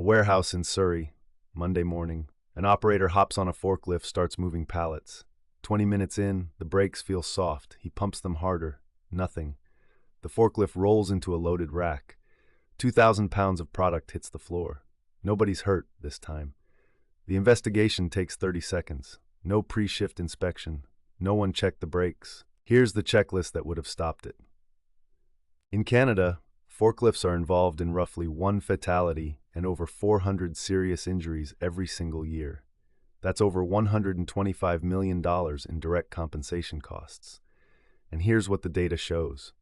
A warehouse in Surrey, Monday morning. An operator hops on a forklift, starts moving pallets. 20 minutes in, the brakes feel soft. He pumps them harder. Nothing. The forklift rolls into a loaded rack. 2,000 pounds of product hits the floor. Nobody's hurt this time. The investigation takes 30 seconds. No pre-shift inspection. No one checked the brakes. Here's the checklist that would have stopped it. In Canada, forklifts are involved in roughly 1 fatality and over 400 serious injuries every single year. That's over $125 million in direct compensation costs. And here's what the data shows.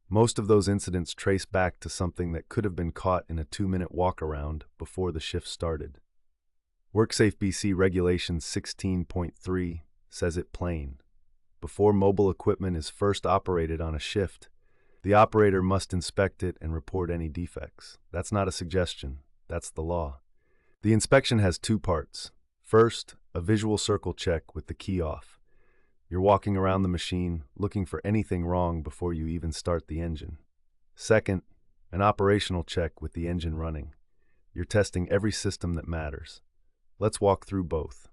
Most of those incidents trace back to something that could have been caught in a 2-minute walk-around before the shift started. WorkSafe BC Regulation 16.3 says it plain. Before mobile equipment is first operated on a shift, the operator must inspect it and report any defects. That's not a suggestion. That's the law. The inspection has 2 parts. First, a visual circle check with the key off. You're walking around the machine, looking for anything wrong before you even start the engine. Second, an operational check with the engine running. You're testing every system that matters. Let's walk through both.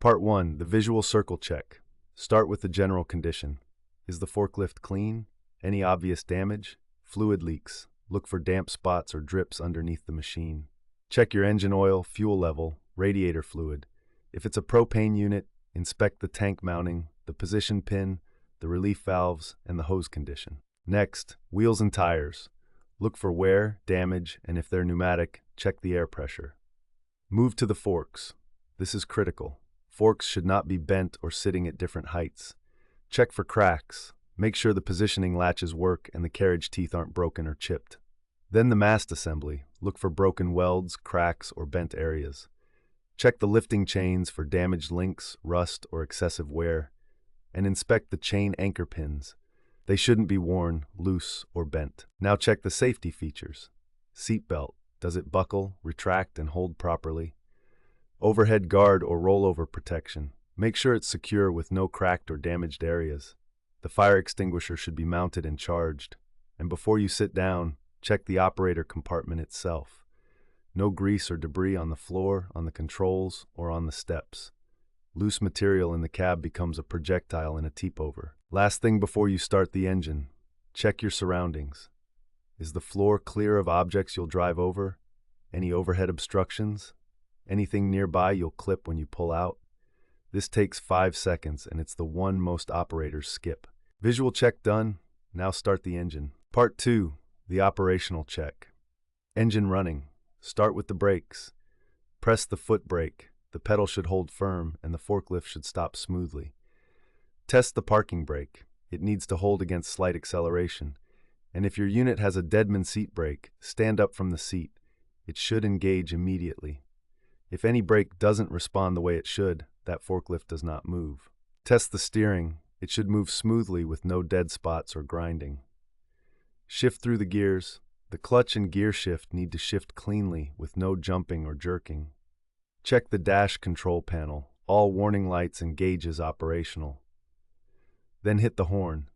Part 1, the visual circle check. Start with the general condition. Is the forklift clean? Any obvious damage? Fluid leaks. Look for damp spots or drips underneath the machine. Check your engine oil, fuel level, radiator fluid. If it's a propane unit, inspect the tank mounting, the position pin, the relief valves, and the hose condition. Next, wheels and tires. Look for wear, damage, and if they're pneumatic, check the air pressure. Move to the forks. This is critical. Forks should not be bent or sitting at different heights. Check for cracks. Make sure the positioning latches work and the carriage teeth aren't broken or chipped. Then the mast assembly. Look for broken welds, cracks, or bent areas. Check the lifting chains for damaged links, rust, or excessive wear. And inspect the chain anchor pins. They shouldn't be worn, loose, or bent. Now check the safety features. Seat belt. Does it buckle, retract, and hold properly? Overhead guard or rollover protection. Make sure it's secure with no cracked or damaged areas. The fire extinguisher should be mounted and charged. And before you sit down, check the operator compartment itself. No grease or debris on the floor, on the controls, or on the steps. Loose material in the cab becomes a projectile in a teepover. Last thing before you start the engine, check your surroundings. Is the floor clear of objects you'll drive over? Any overhead obstructions? Anything nearby you'll clip when you pull out? This takes 5 seconds, and it's the one most operators skip. Visual check done. Now start the engine. Part 2, the operational check. Engine running. Start with the brakes. Press the foot brake. The pedal should hold firm, and the forklift should stop smoothly. Test the parking brake. It needs to hold against slight acceleration. And if your unit has a deadman seat brake, stand up from the seat. It should engage immediately. If any brake doesn't respond the way it should, that forklift does not move. Test the steering. It should move smoothly with no dead spots or grinding. Shift through the gears. The clutch and gear shift need to shift cleanly with no jumping or jerking. Check the dash control panel. All warning lights and gauges operational. Then hit the horn.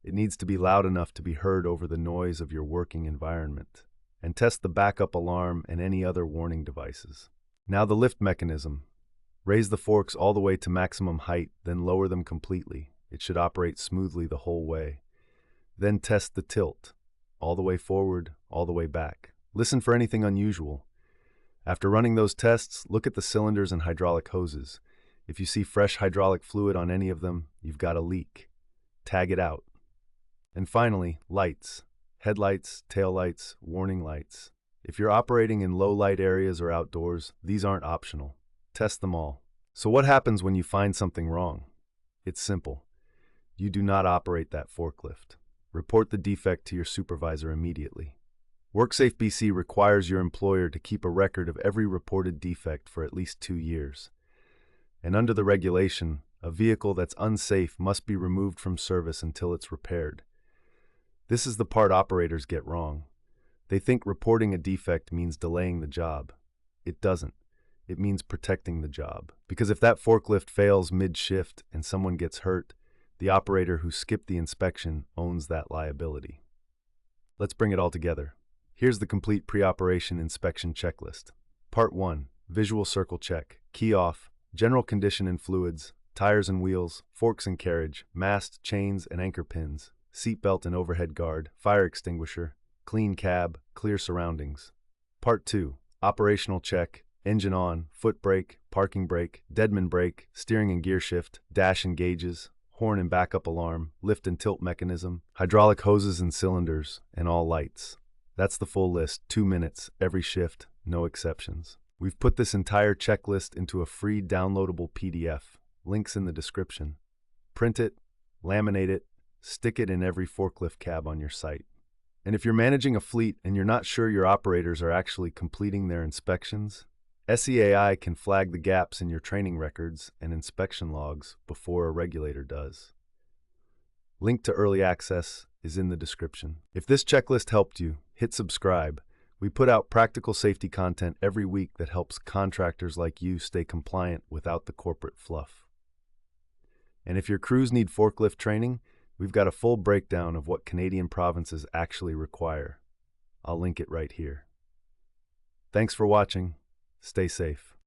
It needs to be loud enough to be heard over the noise of your working environment. And test the backup alarm and any other warning devices. Now the lift mechanism. Raise the forks all the way to maximum height, then lower them completely. It should operate smoothly the whole way. Then test the tilt. All the way forward, all the way back. Listen for anything unusual. After running those tests, look at the cylinders and hydraulic hoses. If you see fresh hydraulic fluid on any of them, you've got a leak. Tag it out. And finally, lights. Headlights, taillights, warning lights. If you're operating in low light areas or outdoors, these aren't optional. Test them all. So what happens when you find something wrong? It's simple. You do not operate that forklift. Report the defect to your supervisor immediately. WorkSafe BC requires your employer to keep a record of every reported defect for at least 2 years. And under the regulation, a vehicle that's unsafe must be removed from service until it's repaired. This is the part operators get wrong. They think reporting a defect means delaying the job. It doesn't. It means protecting the job. Because if that forklift fails mid-shift and someone gets hurt, the operator who skipped the inspection owns that liability. Let's bring it all together. Here's the complete pre-operation inspection checklist. Part 1. Visual circle check. Key off. General condition and fluids. Tires and wheels. Forks and carriage. Mast, chains, and anchor pins. Seatbelt and overhead guard. Fire extinguisher. Clean cab. Clear surroundings. Part 2. Operational check. Engine on. Foot brake. Parking brake. Deadman brake. Steering and gear shift. Dash and gauges. Horn and backup alarm. Lift and tilt mechanism. Hydraulic hoses and cylinders. And all lights. That's the full list. 2 minutes. Every shift. No exceptions. We've put this entire checklist into a free downloadable PDF. Links in the description. Print it, laminate it, stick it in every forklift cab on your site. And if you're managing a fleet and you're not sure your operators are actually completing their inspections, SEAI can flag the gaps in your training records and inspection logs before a regulator does. Link to early access is in the description. If this checklist helped you, hit subscribe. We put out practical safety content every week that helps contractors like you stay compliant without the corporate fluff. And if your crews need forklift training, we've got a full breakdown of what Canadian provinces actually require. I'll link it right here. Thanks for watching. Stay safe.